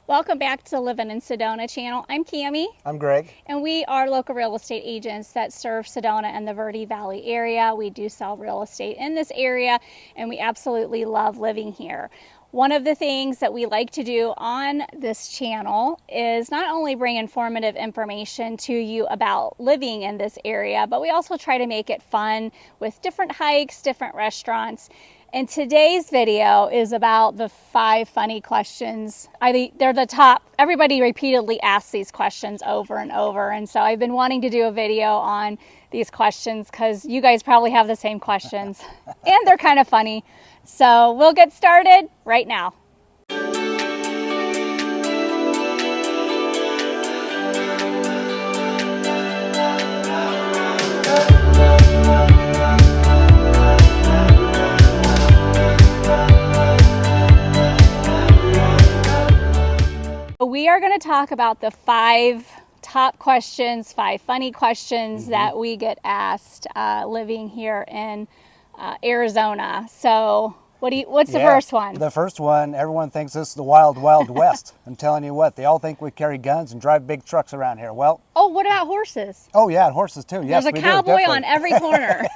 Welcome back to the Livin' in Sedona channel. I'm Cami. I'm Greg. And we are local real estate agents that serve Sedona and the Verde Valley area. We do sell real estate in this area, and we absolutely love living here. One of the things that we like to do on this channel is not only bring informative information to you about living in this area, but we also try to make it fun with different hikes, different restaurants. And today's video is about the 5 funny questions. They're the top. Everybody repeatedly asks these questions over and over. And so I've been wanting to do a video on these questions because you guys probably have the same questions and they're kind of funny. So we'll get started right now. We are going to talk about the 5 top questions, 5 funny questions that we get asked living here in Arizona. So what's the first one? The first one, everyone thinks this is the wild, wild west. I'm telling you what, they all think we carry guns and drive big trucks around here. Well, oh, what about horses? Oh yeah, and horses too. Yes, there's a cowboy on every corner.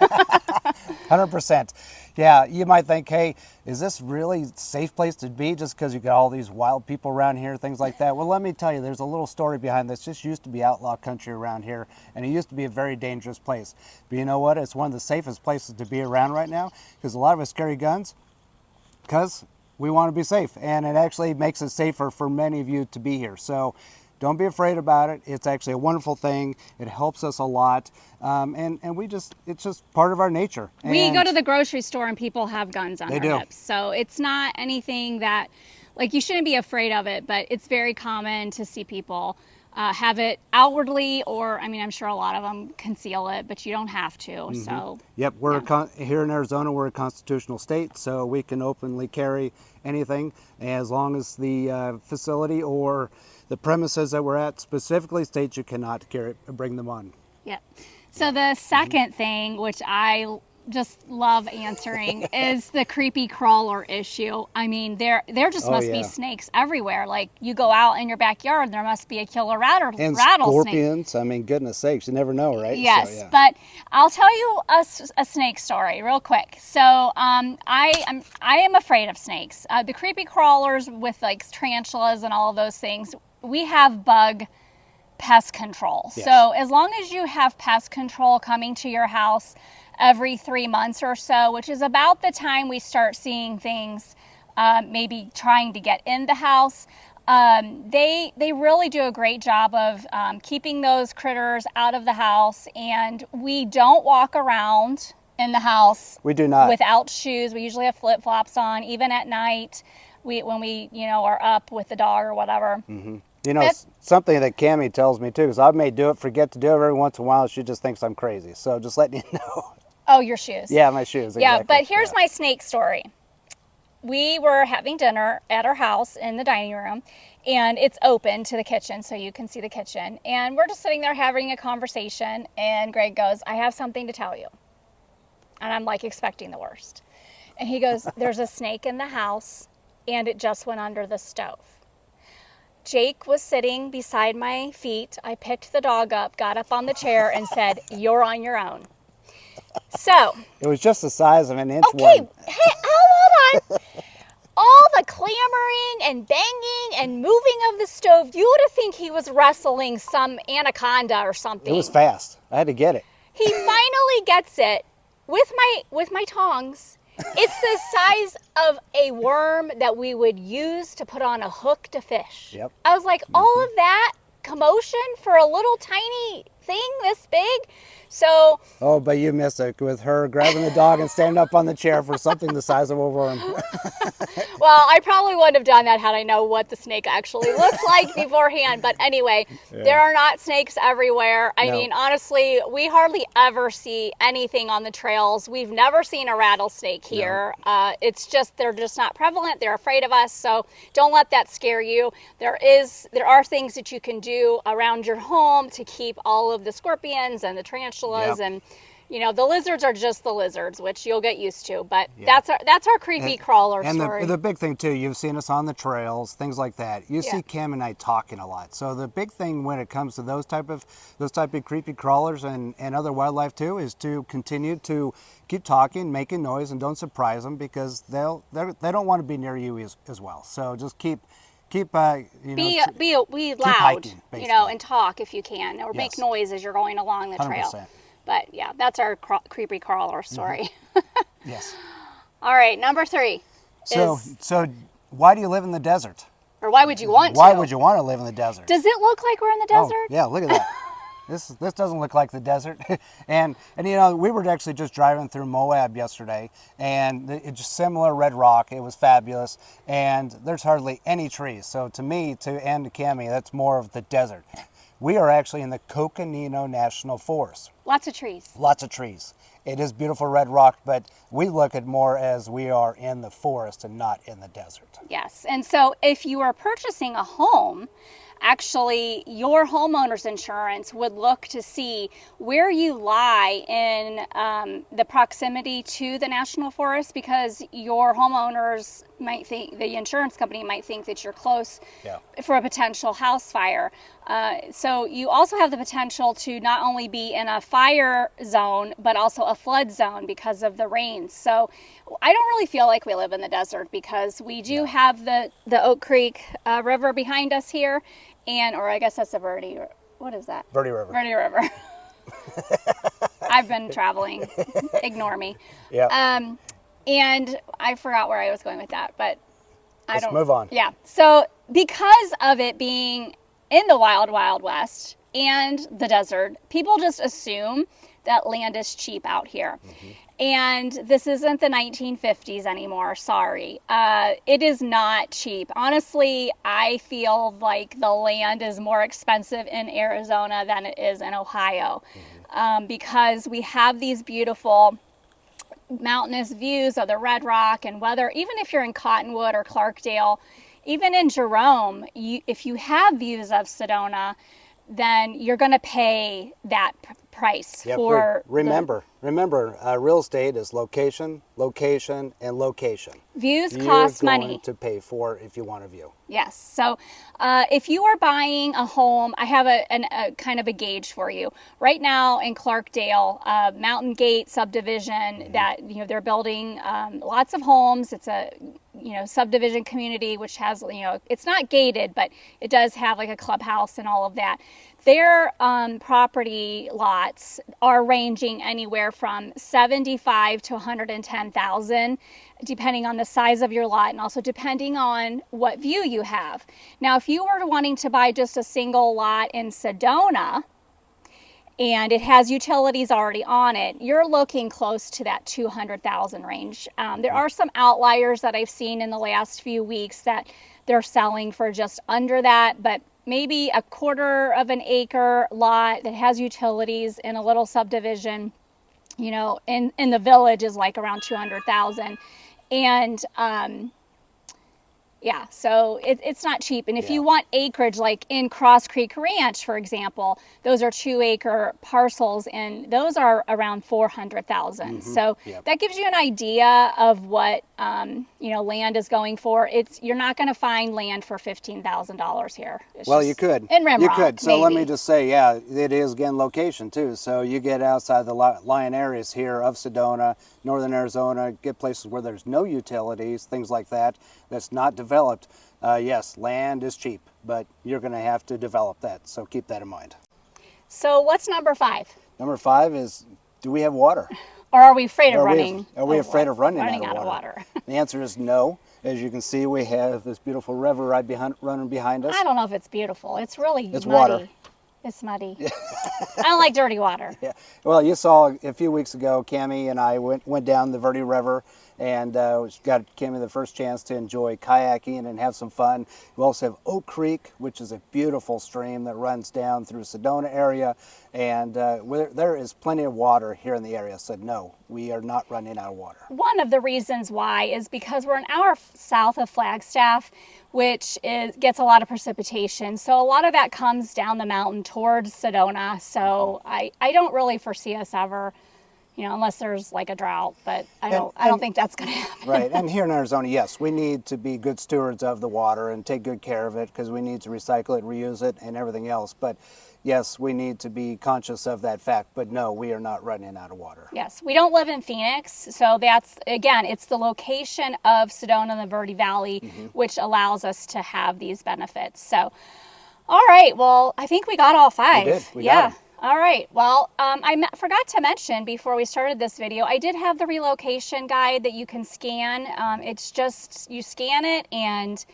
100%. Yeah, you might think, hey, is this really a safe place to be just because you got all these wild people around here, things like that? Well, let me tell you, there's a little story behind this. This used to be outlaw country around here, and it used to be a very dangerous place. But you know what? It's one of the safest places to be around right now because a lot of us carry guns because we want to be safe, and it actually makes it safer for many of you to be here. So don't be afraid about it. It's actually a wonderful thing. It helps us a lot. And it's just part of our nature. We go to the grocery store and people have guns on their hips. So it's not anything that, like, you shouldn't be afraid of it, but it's very common to see people have it outwardly, or, I mean, I'm sure a lot of them conceal it, but you don't have to. So yep, here in Arizona, we're a constitutional state, so we can openly carry anything as long as the facility or the premises that we're at specifically states you cannot bring them on. Yep. So the second thing, which I just love answering, is the creepy crawler issue. I mean, there just must be snakes everywhere. Like, you go out in your backyard, there must be a killer rattlesnake. Scorpions. I mean, goodness sakes, you never know, right? Yes, so, yeah. But I'll tell you a snake story real quick. So I am afraid of snakes. The creepy crawlers with like tarantulas and all of those things. We have bug pest control. Yes. So as long as you have pest control coming to your house every 3 months or so, which is about the time we start seeing things maybe trying to get in the house, they really do a great job of keeping those critters out of the house. And we don't walk around in the house. We do not. Without shoes. We usually have flip-flops on, even at night. When we are up with the dog or whatever. Mm-hmm. You know, something that Cami tells me too, because I may forget to do it every once in a while. She just thinks I'm crazy. So just letting you know. Oh, your shoes. Yeah, my shoes. Exactly. Yeah, but here's my snake story. We were having dinner at our house in the dining room, and it's open to the kitchen, so you can see the kitchen. And we're just sitting there having a conversation, and Greg goes, I have something to tell you. And I'm like expecting the worst. And he goes, there's a snake in the house, and it just went under the stove. Jake was sitting beside my feet. I picked the dog up, got up on the chair, and said, you're on your own. So it was just the size of an inch. Okay, hey, hold on. All the clamoring and banging and moving of the stove, you would think he was wrestling some anaconda or something. It was fast. I had to get it. He finally gets it with my tongs. It's the size of a worm that we would use to put on a hook to fish. Yep. I was like, all of that commotion for a little tiny thing this big? So. Oh, but you missed it with her grabbing the dog and standing up on the chair for something the size of a worm. Well, I probably wouldn't have done that had I known what the snake actually looked like beforehand. But anyway, there are not snakes everywhere. I mean, honestly, we hardly ever see anything on the trails. We've never seen a rattlesnake here. No. They're just not prevalent. They're afraid of us. So don't let that scare you. There are things that you can do around your home to keep all of the scorpions and the tarantulas and You know, the lizards are just the lizards, which you'll get used to, but Yeah. that's our creepy crawler And story. the big thing too, you've seen us on the trails, things like that. You Yeah. see Cam and I talking a lot. So the big thing when it comes to those type of creepy crawlers and other wildlife too is to continue to keep talking, making noise, and don't surprise them because they don't want to be near you as well. So just keep you know, be loud, hiking, you know, basically. and talk if you can, or make Yes. noise as you're going along the trail. 100%. But yeah, that's our creepy crawler story. Yes. All right, number 3 So is, why do you live in the desert? or why would you want Why to? would you want to live in the desert? Does it look like we're in the Oh, desert? yeah, look at that. This doesn't look like the desert. and you know, we were actually just driving through Moab yesterday, and it's just similar red rock. It was fabulous, and there's hardly any trees. So to me, and to Cami, that's more of the desert. We are actually in the Coconino National Forest. Lots of trees. Lots of trees. It is beautiful red rock, but we look at more as we are in the forest and not in the desert. Yes. And so if you are purchasing a home, actually your homeowner's insurance would look to see where you lie in the proximity to the national forest, because your homeowners might think, the insurance company might think that you're close for a potential house fire. So you also have the potential to not only be in a fire zone, but also a flood zone because of the rains. So I don't really feel like we live in the desert because we do have the Oak Creek River behind us here, or I guess that's the Verde. What is that? Verde River. Verde River. I've been traveling. Ignore me. Yeah. And I forgot where I was going with that, but Let's move on. Yeah. So because of it being in the wild, wild west and the desert, people just assume that land is cheap out here. Mm-hmm. And this isn't the 1950s anymore. Sorry. It is not cheap. Honestly, I feel like the land is more expensive in Arizona than it is in Ohio, because we have these beautiful mountainous views of the Red Rock and weather. Even if you're in Cottonwood or Clarkdale, even in Jerome, if you have views of Sedona, then you're going to pay that price for. Remember, real estate is location, location, and location. Views cost money. You're going to pay for if you want a view. Yes. So if you are buying a home, I have a kind of a gauge for you. Right now in Clarkdale, Mountain Gate subdivision, that they're building lots of homes. It's a subdivision community which has, it's not gated, but it does have like a clubhouse and all of that. Their property lots are ranging anywhere from $75,000 to $110,000, depending on the size of your lot and also depending on what view you have. Now, if you were wanting to buy just a single lot in Sedona and it has utilities already on it, you're looking close to that $200,000 range. There are some outliers that I've seen in the last few weeks that they're selling for just under that, but maybe a quarter of an acre lot that has utilities in a little subdivision, in the village is like around $200,000. And so it's not cheap. And if you want acreage, like in Cross Creek Ranch, for example, those are 2-acre parcels, and those are around $400,000. So that gives you an idea of what land is going for. You're not going to find land for $15,000 here. You could. In Rimrock, you could. So maybe. Let me just say, it is again location too. So you get outside the Lion areas here of Sedona, northern Arizona, get places where there's no utilities, things like that. That's not developed. Yes, land is cheap, but you're going to have to develop that. So keep that in mind. So what's number 5? Number 5 is, do we have water? Or are we afraid of running? Are we afraid of running out of water? The answer is no. As you can see, we have this beautiful river running behind us. I don't know if it's beautiful. It's really muddy. Water. It's muddy. I don't like dirty water. Yeah. Well, you saw a few weeks ago, Cami and I went down the Verde River and got Cami the first chance to enjoy kayaking and have some fun. We also have Oak Creek, which is a beautiful stream that runs down through Sedona area, and there is plenty of water here in the area. So no, we are not running out of water. One of the reasons why is because we're an hour south of Flagstaff, which gets a lot of precipitation. So a lot of that comes down the mountain towards Sedona. So I don't really foresee us ever unless there's like a drought, but I don't think that's going to happen. Right, and here in Arizona, yes, we need to be good stewards of the water and take good care of it because we need to recycle it, reuse it, and everything else. But yes, we need to be conscious of that fact. But no, we are not running out of water. Yes, we don't live in Phoenix, so that's, again, it's the location of Sedona and the Verde Valley, which allows us to have these benefits. So, all right, well, I think we got all 5. We did, we got 'em. All right. Well, I forgot to mention before we started this video, I did have the relocation guide that you can scan. It's just, you scan it and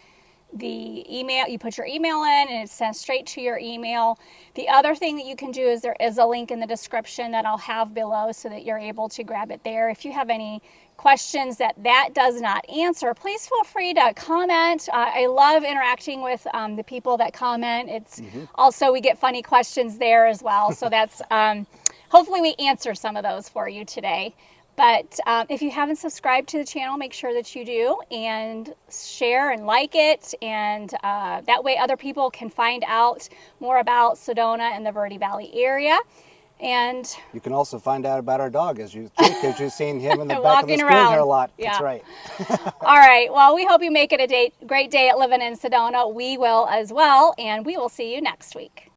the email, you put your email in and it's sent straight to your email. The other thing that you can do is there is a link in the description that I'll have below so that you're able to grab it there. If you have any questions that does not answer, please feel free to comment. I love interacting with the people that comment. It's also, we get funny questions there as well. So that's, hopefully we answer some of those for you today. But if you haven't subscribed to the channel, make sure that you do and share and like it. And that way other people can find out more about Sedona and the Verde Valley area. And you can also find out about our dog as you think, because you've seen him in the back of the walking screen around here a lot. Yeah. That's right. All right. Well, we hope you make it a great day at Living in Sedona. We will as well. And we will see you next week.